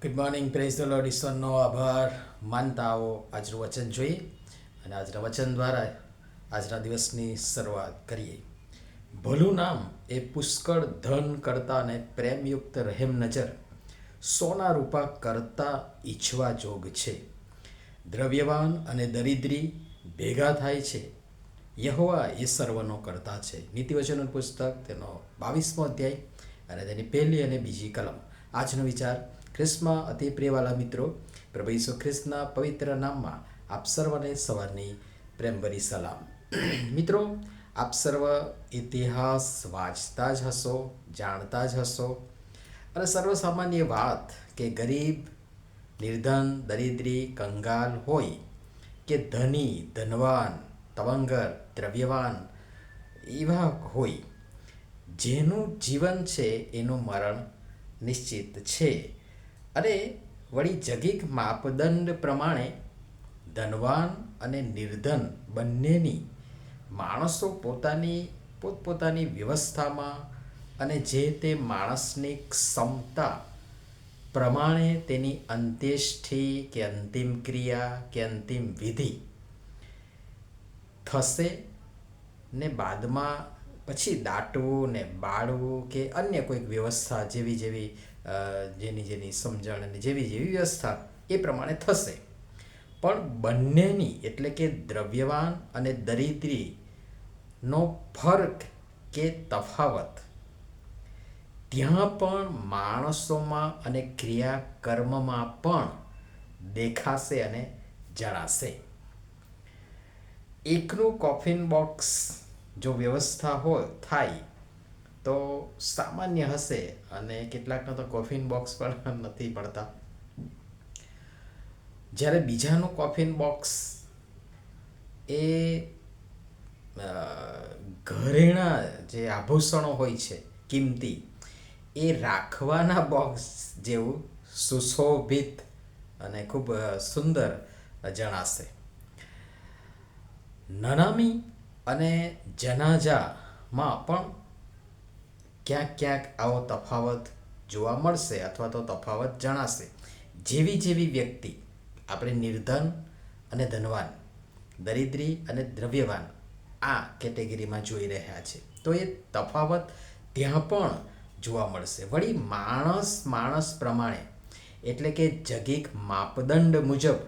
Good morning, praise the lord. ઈશ્વરનો આભાર માનતા આવો આજનું વચન જોઈએ અને આજના વચન દ્વારા આજના દિવસની શરૂઆત કરીએ. ભલું નામ એ પુષ્કળ ધન કરતાં અને પ્રેમયુક્ત રહેમ નજર સોના રૂપા કરતાં ઈચ્છવા જોગ છે. દ્રવ્યવાન અને દરિદ્રી ભેગા થાય છે, યહોવા એ સર્વનો કરતા છે. નીતિવચનનું પુસ્તક તેનો 22મો અધ્યાય અને તેની પહેલી અને બીજી કલમ. આજનો વિચાર: ખ્રિસ્તમાં અતિ પ્રિયવાલા મિત્રો, પ્રભુ ઈસુ ખ્રિસ્તના પવિત્ર નામમાં આપ સર્વને સવારની પ્રેમભરી સલામ. મિત્રો, આપ સર્વ ઇતિહાસ વાંચતા જ હશો, જાણતા જ હશો અને સર્વસામાન્ય વાત કે ગરીબ, નિર્ધન, દરિદ્રી, કંગાલ હોય કે ધની, ધનવાન, તવંગર, દ્રવ્યવાન એવા હોય, જેનું જીવન છે એનું મરણ નિશ્ચિત છે. અને વળી જગીક માપદંડ પ્રમાણે ધનવાન અને નિર્ધન બંનેની માણસો પોતપોતાની વ્યવસ્થામાં અને જે તે માણસની ક્ષમતા પ્રમાણે તેની અંત્યેષ્ટિ કે અંતિમ ક્રિયા કે અંતિમ વિધિ થશે ને બાદમાં પછી દાટવું ને બાળવું કે અન્ય કોઈક વ્યવસ્થા જેની સમજણ અને જેવી વ્યવસ્થા એ પ્રમાણે થશે. પણ બંનેની એટલે કે દ્રવ્યવાન અને દરિદ્રીનો ફરક કે તફાવત ત્યાં પણ માણસોમાં અને ક્રિયાકર્મમાં પણ દેખાશે અને જણાશે. એકનું કોફિન બોક્સ જો વ્યવસ્થા થાય તો સામાન્ય હશે અને કેટલાકના તો કોફિન બોક્સ પણ નથી પડતા. જ્યારે બીજાનું કોફિન બોક્સ એ ઘરેણા જે આભૂષણો હોય છે કિંમતી, એ રાખવાના બોક્સ જેવું સુશોભિત અને ખૂબ સુંદર જણાશે. નનામી અને જનાજામાં પણ ક્યાંક આવો તફાવત જોવા મળશે અથવા તો તફાવત જણાશે. જેવી વ્યક્તિ, આપણે નિર્ધન અને ધનવાન, દરિદ્રી અને દ્રવ્યવાન આ કેટેગરીમાં જોઈ રહ્યા છે, તો એ તફાવત ત્યાં પણ જોવા મળશે. વળી માણસ પ્રમાણે એટલે કે જગીક માપદંડ મુજબ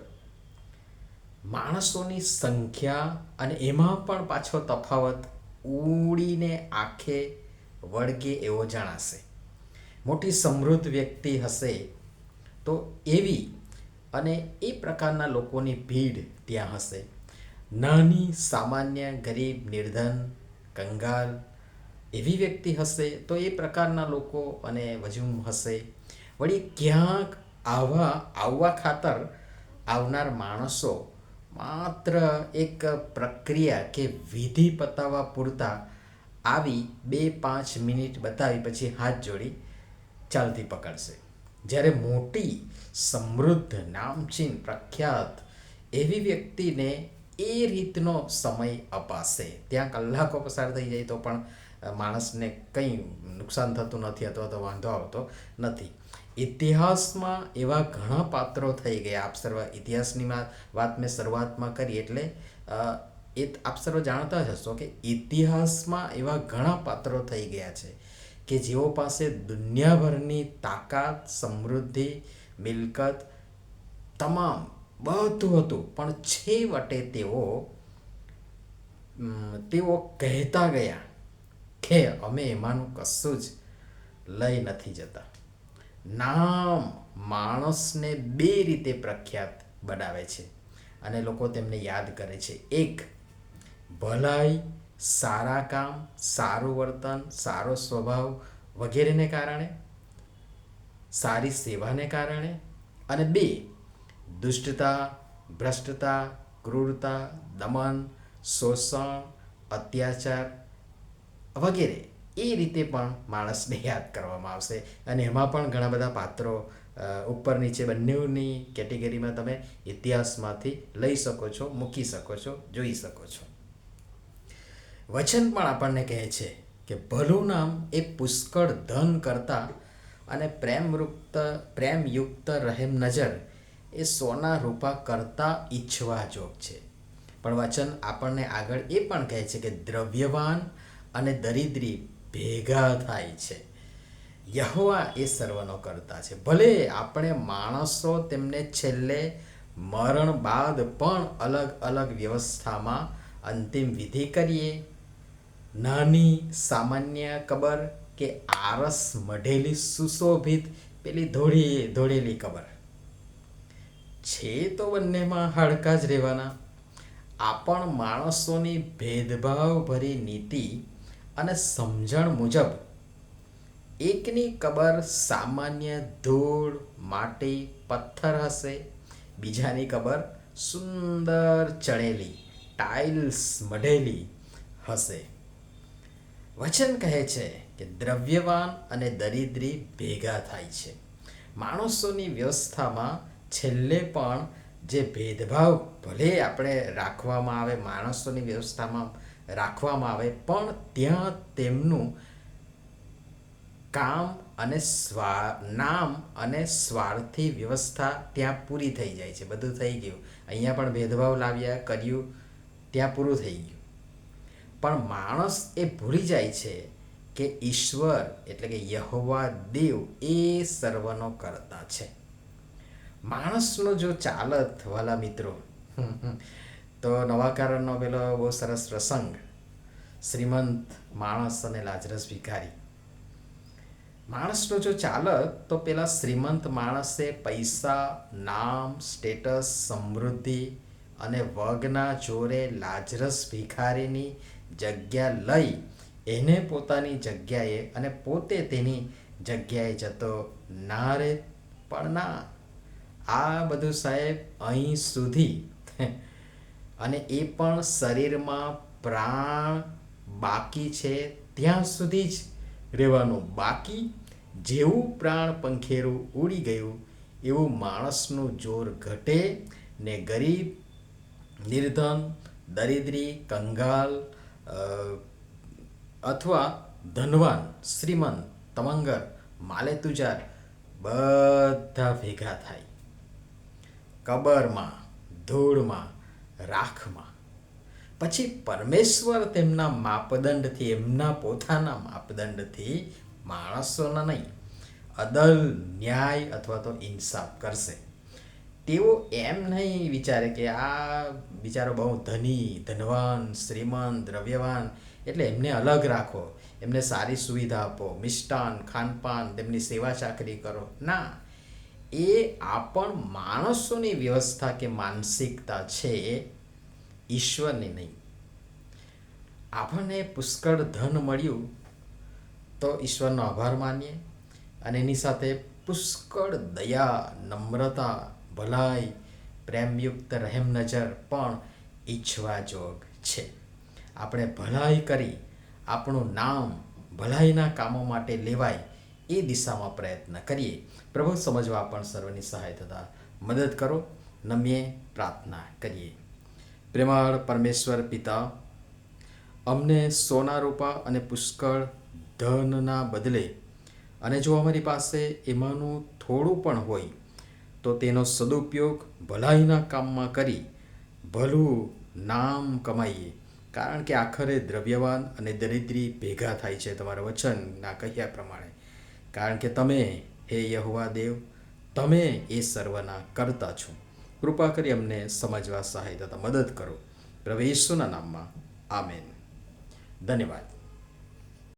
માણસોની સંખ્યા અને એમાં પણ પાછો તફાવત ઉડીને આંખે વળગે એવો જણાશે. મોટી સમૃદ્ધ વ્યક્તિ હશે તો એવી અને એ પ્રકારના લોકોની ભીડ ત્યાં હશે. નાની સામાન્ય ગરીબ, નિર્ધન, કંગાલ એવી વ્યક્તિ હશે તો એ પ્રકારના લોકો અને વજૂમ હશે. વળી ક્યાંક આવવા ખાતર આવનાર માણસો માત્ર એક પ્રક્રિયા કે વિધિ પતાવવા પૂરતા આવી 2-5 મિનિટ બતાવી પછી હાથ જોડી ચાલતી પકડશે. જ્યારે મોટી, સમૃદ્ધ, નામચીન, પ્રખ્યાત એવી વ્યક્તિને એ રીતનો સમય અપાશે. ત્યાં કલાકો પસાર થઈ જાય તો પણ માણસને કંઈ નુકસાન થતું નથી અથવા તો વાંધો આવતો નથી. ઇતિહાસમાં એવા ઘણા પાત્રો થઈ ગયા. આપ સર્વ ઇતિહાસની વાત મેં શરૂઆતમાં કરી એટલે આપ સર્વ જાણતા જ હશો કે ઇતિહાસમાં એવા ઘણા પાત્રો થઈ ગયા છે કે જેઓ પાસે દુનિયાભરની તાકાત, સમૃદ્ધિ, મિલકત તમામ બધું હતું, પણ છેવટે તેઓ કહેતા ગયા કે અમે એમાંનું કશું જ લઈ નથી જતા. નામ માણસને 2 રીતે પ્રખ્યાત બનાવે છે અને લોકો તેમને યાદ કરે છે. એક, ભલાઈ, સારા કામ, સારું વર્તન, સારો સ્વભાવ વગેરેને કારણે, સારી સેવાને કારણે. અને 2, દુષ્ટતા, ભ્રષ્ટતા, ક્રૂરતા, દમન, શોષણ, અત્યાચાર વગેરે એ રીતે પણ માણસને યાદ કરવામાં આવશે. અને એમાં પણ ઘણા બધા પાત્રો ઉપર નીચે બંનેની કેટેગરીમાં તમે ઇતિહાસમાંથી લઈ શકો છો, મૂકી શકો છો, જોઈ શકો છો. વચન પણ આપણને કહે છે કે ભલું નામ એ પુષ્કળ ધન કરતાં અને પ્રેમયુક્ત રહેમ નજર એ સોના રૂપા કરતાં ઈચ્છવા જોગ છે. પણ વચન આપણને આગળ એ પણ કહે છે કે દ્રવ્યવાન અને દરિદ્રી ભેગા થાય છે. યહોવા એ સર્વનો કરતા છે. ભલે આપણે માણસો તેમને છેલ્લે મરણ બાદ પણ અલગ અલગ વ્યવસ્થામાં અંતિમ વિધિ કરીએ, નાની સામાન્ય કબર કે આરસ મઢેલી સુશોભિત પેલી ધોળેલી કબર છે, તો બંનેમાં હાડકા જ રહેવાના. આ પણ માણસોની ભેદભાવભરી નીતિ અને સમજણ મુજબ એકની કબર સામાન્ય ધૂળ, માટી, પથ્થર હશે, બીજાની કબર સુંદર ચણેલી ટાઇલ્સ મઢેલી હશે. વચન કહે છે કે દ્રવ્યવાન અને દરિદ્રી ભેગા થાય છે. માણસોની વ્યવસ્થામાં છેલ્લે પણ જે ભેદભાવ ભલે આપણે રાખવામાં આવે, માણસોની વ્યવસ્થામાં રાખવામાં આવે, પણ ત્યાં તેમનું કામ અને નામ અને સ્વાર્થી વ્યવસ્થા ત્યાં પૂરી થઈ જાય છે. બધું થઈ ગયું. અહીંયા પણ ભેદભાવ લાવ્યા, કર્યું, ત્યાં પૂરું થઈ ગયું. પણ માણસ એ ભૂલી જાય છે કે ઈશ્વર એટલે કે યહોવા દેવ એ સર્વનો કરતા છે. માણસનો જો ચાલત, વાલા મિત્રો, તો નવા કારણનો પેલો બહુ સરસ પ્રસંગ, શ્રીમંત માણસ અને લાજરસ ભિખારી. માણસનો જો ચાલત, તો પેલા શ્રીમંત માણસે પૈસા, નામ, સ્ટેટસ, સમૃદ્ધિ અને વગના જોરે લાજરસ ભિખારીની જગ્યા લઈ એને પોતાની જગ્યાએ અને પોતે તેની જગ્યાએ જતો ના રે. પણ ના, આ બધું સાહેબ અહીં સુધી, અને એ પણ શરીરમાં પ્રાણ બાકી છે ત્યાં સુધી જ રહેવાનું. બાકી જેવું પ્રાણ પંખેરું ઉડી ગયું એવું માણસનું જોર ઘટે ને ગરીબ, નિર્ધન, દરિદ્રી, કંગાલ અથવા ધનવાન, શ્રીમંત, તવંગર, માલેતુજાર બધા ભેગા થાય કબરમાં, ધૂળમાં, રાખમાં. પછી પરમેશ્વર તેમના માપદંડથી, એમના પોતાના માપદંડથી માણસોના નહીં, અદલ, ન્યાય અથવા તો ઇન્સાફ કરશે. તેઓ એમ નહીં વિચારે કે આ બિચારો બહુ ધની, ધનવાન, શ્રીમંત, દ્રવ્યવાન એટલે એમને અલગ રાખો, એમને સારી સુવિધા આપો, મિષ્ટાન, ખાનપાન, તેમની સેવા ચાકરી કરો. ના, એ આ પણ માણસોની વ્યવસ્થા કે માનસિકતા છે, ઈશ્વરની નહીં. આપણને પુષ્કળ ધન મળ્યું તો ઈશ્વરનો આભાર માનીએ અને એની સાથે પુષ્કળ દયા, નમ્રતા, ભલાઈ, પ્રેમયુક્ત રહેમ નજર પણ ઈચ્છવા જોગ છે. આપણે ભલાઈ કરી આપણું નામ ભલાઈના કામો માટે લેવાય એ દિશામાં પ્રયત્ન કરીએ. પ્રભુ સમજવા પણ સર્વની સહાય થતા મદદ કરો. નમીએ પ્રાર્થના કરીએ. પ્રેમાળ પરમેશ્વર પિતા, અમને સોના રૂપા અને પુષ્કળ ધનના બદલે, અને જો અમારી પાસે એમાંનું થોડું પણ હોય તો તેનો સદુપયોગ ભલાઈના કામમાં કરી ભલું નામ કમાઈએ. કારણ કે આખરે દ્રવ્યવાન અને દરિદ્રી ભેગા થાય છે તમારા વચનના કહ્યા પ્રમાણે. કારણ કે તમે, હે યહોવા દેવ, તમે એ સર્વના કરતા છો. કૃપા કરી અમને સમજવા સહાય થતા મદદ કરો. પ્રભુ ઈસુના નામમાં આમેન. ધન્યવાદ.